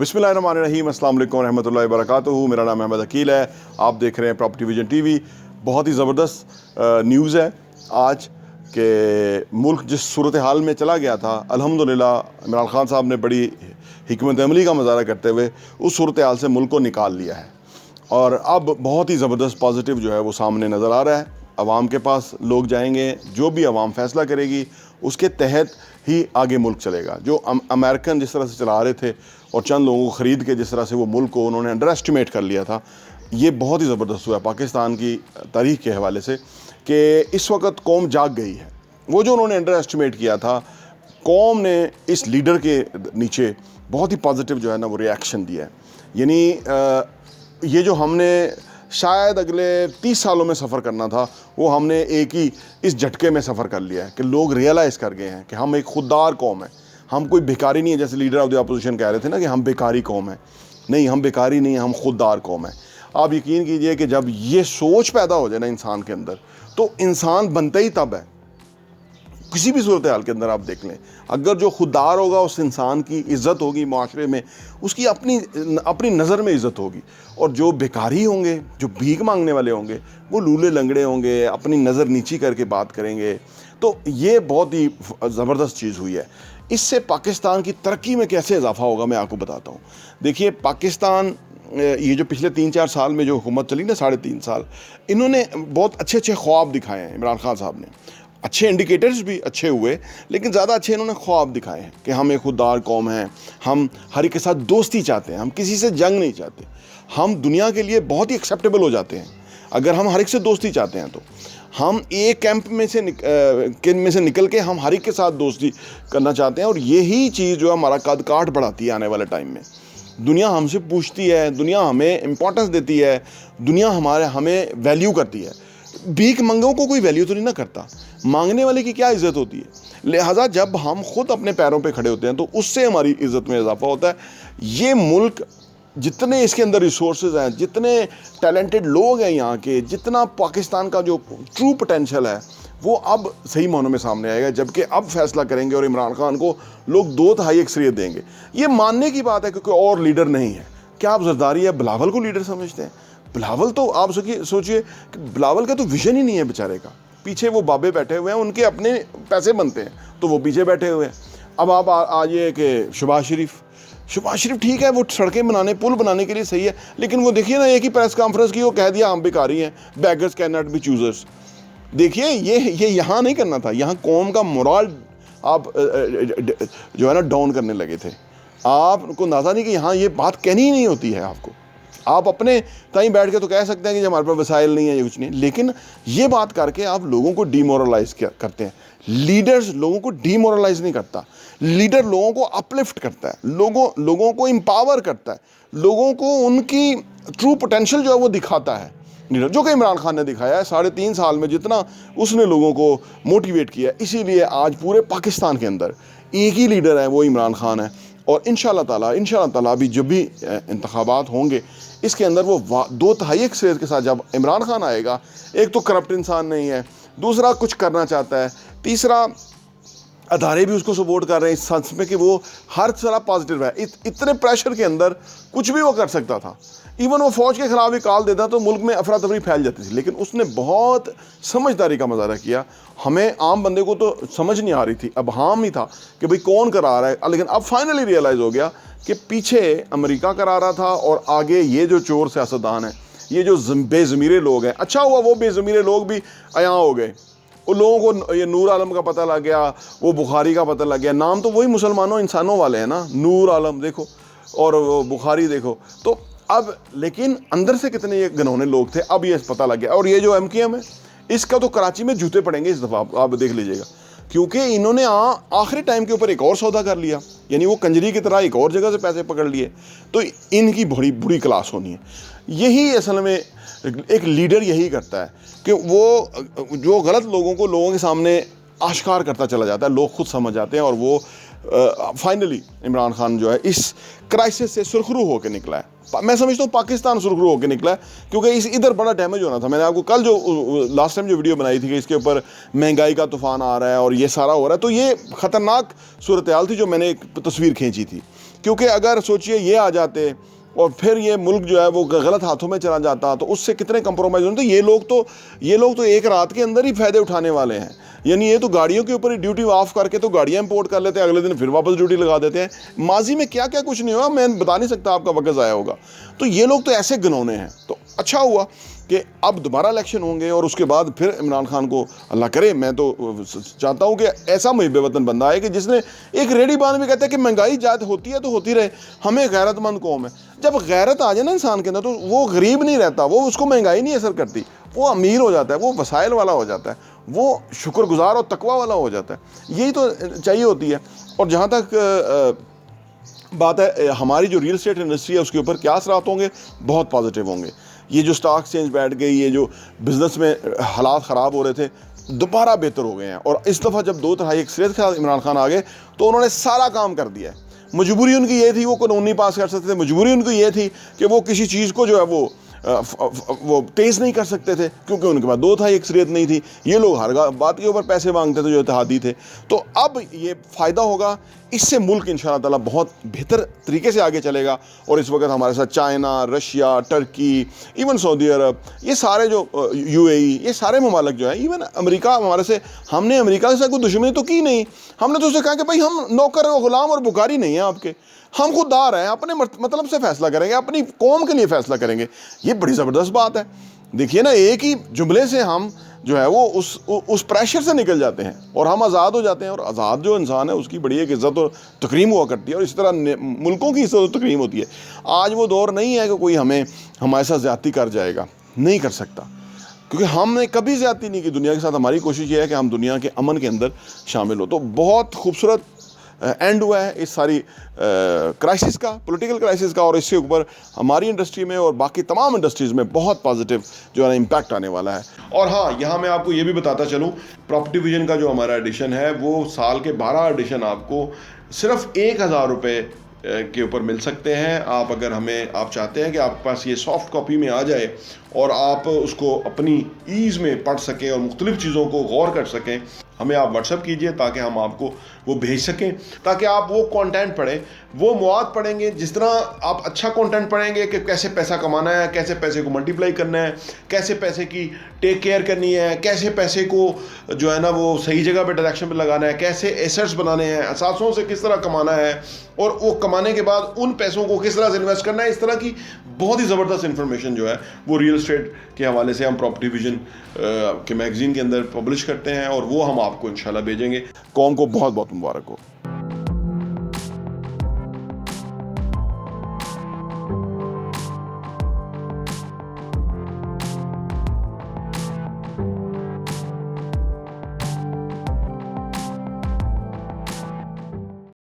बिस्मिल्लाहिर्रहमानिर्रहीम, अस्सलाम वालेकुम रहमतुल्लाहि व बरकातुहू। मेरा नाम अहमद अकील है। आप देख रहे हैं प्रॉपर्टी विजन टीवी। बहुत ही ज़बरदस्त न्यूज़ है आज के मुल्क जिस सूरत हाल में चला गया था, अल्हम्दुलिल्लाह इमरान खान साहब ने बड़ी हिकमत अमली का मुज़ाहरा करते हुए उस सूरत हाल से मुल्क को निकाल लिया है और अब बहुत ही ज़बरदस्त पॉजिटिव जो है वो सामने नज़र आ रहा है। अवाम के पास लोग जाएंगे, जो भी अवाम फैसला करेगी उसके तहत ही आगे मुल्क चलेगा। जो अमेरिकन जिस तरह से चला रहे थे और चंद लोगों को ख़रीद के जिस तरह से वो मुल्क को उन्होंने अंडर एस्टिमेट कर लिया था, ये बहुत ही ज़बरदस्त हुआ पाकिस्तान की तारीख़ के हवाले से कि इस वक्त कौम जाग गई है। वो जो उन्होंने अंडर एस्टिमेट किया था, कौम ने इस लीडर के नीचे बहुत ही पॉजिटिव जो है ना वो रिएक्शन दिया है। यानी ये जो हमने शायद अगले 30 सालों में सफ़र करना था, वो हमने एक ही इस झटके में सफ़र कर लिया है कि लोग रियलाइज़ कर गए हैं कि हम एक खुददार कौम है, हम कोई बेकारी नहीं है। जैसे लीडर ऑफ द अपोजिशन कह रहे थे ना कि हम बेकारी कौम है, नहीं, हम बेकारी नहीं, हम खुददार कौम है। आप यकीन कीजिए कि जब ये सोच पैदा हो जाए ना इंसान के अंदर, तो इंसान बनता ही तब है। किसी भी सूरत हाल के अंदर आप देख लें, अगर जो खुददार होगा उस इंसान की इज़्ज़त होगी माशरे में, उसकी अपनी नज़र में इज़्ज़त होगी। और जो बेकारी होंगे, जो भीख मांगने वाले होंगे, वो लूले लंगड़े होंगे, अपनी नज़र नीची करके बात करेंगे। तो ये बहुत ही ज़बरदस्त चीज़ हुई है। इससे पाकिस्तान की तरक्की में कैसे इजाफा होगा मैं आपको बताता हूँ। देखिए, पाकिस्तान ये जो पिछले 3-4 साल में जो हुकूमत चली ना, 3.5 साल, इन्होंने बहुत अच्छे अच्छे ख्वाब दिखाए हैं। इमरान खान साहब ने अच्छे इंडिकेटर्स भी अच्छे हुए, लेकिन ज़्यादा अच्छे इन्होंने ख्वाब दिखाए हैं कि हम एक खुददार कौम हैं, हम हर एक के साथ दोस्ती चाहते हैं, हम किसी से जंग नहीं चाहते, हम दुनिया के लिए बहुत ही एक्सेप्टेबल हो जाते हैं। अगर हम हर एक से दोस्ती चाहते हैं तो हम एक कैंप में से निकल के हम हर एक के साथ दोस्ती करना चाहते हैं। और यही चीज़ जो है हमारा कद काठ बढ़ाती है। आने वाले टाइम में दुनिया हमसे पूछती है, दुनिया हमें इम्पोर्टेंस देती है, दुनिया हमें वैल्यू करती है। भीख मंगों को कोई वैल्यू तो नहीं ना करता, मांगने वाले की क्या इज़्ज़त होती है। लिहाजा जब हम खुद अपने पैरों पे खड़े होते हैं तो उससे हमारी इज़्ज़त में इजाफा होता है। ये मुल्क, जितने इसके अंदर रिसोर्सेज हैं, जितने टैलेंटेड लोग हैं यहाँ के, जितना पाकिस्तान का जो ट्रू पोटेंशियल है, वो अब सही मानों में सामने आएगा। जबकि अब फैसला करेंगे और इमरान खान को लोग 2/3 अक्सरियत देंगे। ये मानने की बात है कि कोई और लीडर नहीं है। क्या आप जरदारी या बिलावल को लीडर समझते हैं? बिलावल तो आप सोचिए कि बिलावल का तो विजन ही नहीं है बेचारे का। पीछे वो बाबे बैठे हुए हैं, उनके अपने पैसे बनते हैं तो वो पीछे बैठे हुए हैं। अब आप आइए कि शहबाज शरीफ ठीक है, वो सड़कें बनाने, पुल बनाने के लिए सही है, लेकिन वो देखिए ना, एक ही प्रेस कॉन्फ्रेंस की वो कह दिया हम बेकारी हैं, beggars can not be choosers. देखिए, ये यहाँ नहीं करना था। यहाँ कौम का मोरल आप जो है ना डाउन करने लगे थे। आपको अंदाज़ा नहीं कि यहाँ ये बात कहनी ही नहीं होती है आपको। आप अपने कहीं बैठ के तो कह सकते हैं कि हमारे पास वसाइल नहीं है, ये कुछ नहीं, लेकिन ये बात करके आप लोगों को डीमोरलाइज करते हैं। लीडर्स लोगों को डीमोरलाइज नहीं करता, लीडर लोगों को अपलिफ्ट करता है, लोगों को एम्पावर करता है, लोगों को उनकी ट्रू पोटेंशियल जो है वो दिखाता है। लीडर जो कि इमरान खान ने दिखाया है 3.5 साल में, जितना उसने लोगों को मोटिवेट किया। इसीलिए आज पूरे पाकिस्तान के अंदर एक ही लीडर है, वो इमरान खान है। और इंशाअल्लाह ताला अभी जब भी इंतखाबात होंगे, इसके अंदर वो 2/3 अक्सरियत के साथ जब इमरान खान आएगा, एक तो करप्ट इंसान नहीं है, दूसरा कुछ करना चाहता है, तीसरा अदारे भी उसको सपोर्ट कर रहे हैं इस सेंस में कि वो हर तरह पॉजिटिव है। इतने प्रेशर के अंदर कुछ भी वो कर सकता था। इवन वो फ़ौज के ख़िलाफ़ भी कॉल देता तो मुल्क में अफरा तफरी फैल जाती थी, लेकिन उसने बहुत समझदारी का मुज़ाहरा किया। हमें आम बंदे को तो समझ नहीं आ रही थी, अब हाम ही था कि भाई कौन करा रहा है, लेकिन अब फाइनली रियलाइज़ हो गया कि पीछे अमेरिका करा रहा था और आगे ये जो चोर सियासतदान है, ये जो बेज़मीरे लोग हैं। अच्छा हुआ वो बेज़मीरे लोग भी अयां हो गए, उन लोगों को ये नूर आलम का पता लग गया, वो बुखारी का पता लग गया। नाम तो वही मुसलमानों इंसानों वाले हैं ना, नूर आलम देखो और वो बुखारी देखो। तो अब लेकिन अंदर से कितने ये घिनौने लोग थे, अब ये पता लग गया। और ये जो MKM है, इसका तो कराची में जूते पड़ेंगे इस दफ़ा, आप देख लीजिएगा, क्योंकि इन्होंने आखिरी टाइम के ऊपर एक और सौदा कर लिया। यानी वो कंजरी की तरह एक और जगह से पैसे पकड़ लिए। तो इनकी बड़ी बुरी क्लास होनी है। यही असल में एक लीडर यही करता है कि वो जो गलत लोगों को लोगों के सामने आश्कार करता चला जाता है, लोग खुद समझ जाते हैं। और वो फाइनली इमरान खान जो है इस क्राइसिस से सुरखरू होकर निकला है। मैं समझता हूँ पाकिस्तान सुरखरू होकर निकला है, क्योंकि इधर बड़ा डैमेज होना था। मैंने आपको कल जो लास्ट टाइम जो वीडियो बनाई थी कि इसके ऊपर महंगाई का तूफान आ रहा है और ये सारा हो रहा है, तो ये ख़तरनाक सूरत हाल थी जो मैंने एक तस्वीर खींची थी क्योंकि अगर सोचिए ये आ जाते और फिर ये मुल्क जो है वो गलत हाथों में चला जाता तो उससे कितने कंप्रोमाइज़ होते। ये लोग तो एक रात के अंदर ही फ़ायदे उठाने वाले हैं। यानी ये तो गाड़ियों के ऊपर ही ड्यूटी ऑफ करके तो गाड़ियाँ इंपोर्ट कर लेते हैं, अगले दिन फिर वापस ड्यूटी लगा देते हैं। माजी में क्या क्या कुछ नहीं हुआ, मैं बता नहीं सकता, आपका वक्त ज़ाया होगा। तो ये लोग तो ऐसे घिनौने हैं। तो अच्छा हुआ कि अब दोबारा इलेक्शन होंगे और उसके बाद फिर इमरान खान को अल्लाह करे, मैं तो चाहता हूँ कि ऐसा मुहिब वतन बंदा है कि जिसने एक रेडी बांध भी कहता है कि महंगाई ज़्यादा होती है तो होती रहे, हमें गैरतमंद कौम है। जब गैरत आ जाए ना इंसान के अंदर तो वो गरीब नहीं रहता, वो उसको महंगाई नहीं असर करती, वो अमीर हो जाता है, वो वसाइल वाला हो जाता है, वो शुक्रगुजार और तकवा वाला हो जाता है। यही तो चाहिए होती है। और जहाँ तक बात है हमारी जो रियल एस्टेट इंडस्ट्री है उसके ऊपर क्या असरात होंगे, बहुत पॉजिटिव होंगे। ये जो स्टॉक एक्सचेंज बैठ गई, ये जो बिज़नेस में हालात ख़राब हो रहे थे दोबारा बेहतर हो गए हैं। और इस दफ़ा जब 2/3 अक्सरियत के साथ इमरान खान आ गए तो उन्होंने सारा काम कर दिया है। मजबूरी उनकी ये थी वो कानून नहीं पास कर सकते थे, मजबूरी उनकी ये थी कि वो किसी चीज़ को जो है वो तेज़ नहीं कर सकते थे क्योंकि उनके पास 2/3 अक्सरियत नहीं थी। ये लोग हर बात के ऊपर पैसे मांगते थे जो इत्तेहादी थे। तो अब ये फ़ायदा होगा, इससे मुल्क इंशाअल्लाह ताला बहुत बेहतर तरीके से आगे चलेगा। और इस वक्त हमारे साथ चाइना, रशिया, टर्की, इवन सऊदी अरब, ये सारे जो UAE, ये सारे ममालिक जो हैं, इवन अमेरिका हमारे से, हमने अमेरिका से कोई दुश्मनी तो की नहीं। हमने तो उससे कहा कि भाई हम नौकर और ग़ुलाम और बुकारी नहीं हैं आपके, हम खुददार हैं, अपने मतलब से फ़ैसला करेंगे, अपनी कौम के लिए फ़ैसला करेंगे। ये बड़ी ज़बरदस्त बात है। देखिए ना, एक ही जुमले से हम जो है वो उस प्रेशर से निकल जाते हैं और हम आज़ाद हो जाते हैं। और आज़ाद जो इंसान है उसकी बड़ी एक इज़्ज़त और तकरीम हुआ करती है और इस तरह मुल्कों की इज़्ज़त और तकरीम होती है। आज वो दौर नहीं है कि कोई हमारे साथ ज़्यादती कर जाएगा, नहीं कर सकता, क्योंकि हमने कभी ज़्यादती नहीं की दुनिया के साथ। हमारी कोशिश ये है कि हम दुनिया के अमन के अंदर शामिल हो। तो बहुत खूबसूरत एंड हुआ है इस सारी क्राइसिस का, पॉलिटिकल क्राइसिस का, और इसके ऊपर हमारी इंडस्ट्री में और बाकी तमाम इंडस्ट्रीज़ में बहुत पॉजिटिव जो है ना इम्पैक्ट आने वाला है। और हाँ, यहाँ मैं आपको ये भी बताता चलूँ, प्रॉपर्टी विजन का जो हमारा एडिशन है वो साल के 12 एडिशन आपको सिर्फ 1000 रुपये के ऊपर मिल सकते हैं। आप अगर आप चाहते हैं कि आपके पास ये सॉफ्ट कॉपी में आ जाए और आप उसको अपनी ईज़ में पढ़ सकें और मुख्तलिफ़ चीज़ों को गौर कर सकें, हमें आप व्हाट्सएप कीजिए ताकि हम आपको वो भेज सकें, ताकि आप वो कंटेंट पढ़ें, वो मवाद पढ़ेंगे। जिस तरह आप अच्छा कंटेंट पढ़ेंगे कि कैसे पैसा कमाना है, कैसे पैसे को मल्टीप्लाई करना है, कैसे पैसे की टेक केयर करनी है, कैसे पैसे को जो है ना वो सही जगह पे डायरेक्शन पे लगाना है, कैसे एसेट्स बनाने हैं, असासों से किस तरह कमाना है और वो कमाने के बाद उन पैसों को किस तरह से इन्वेस्ट करना है, इस तरह की बहुत ही ज़बरदस्त इन्फॉर्मेशन जो है वो रियल एस्टेट के हवाले से हम प्रॉपर्टी विजन के मैगज़ीन के अंदर पब्लिश करते हैं और वो हम आपको इंशाल्लाह भेजेंगे। कौम को बहुत बहुत मुबारक हो।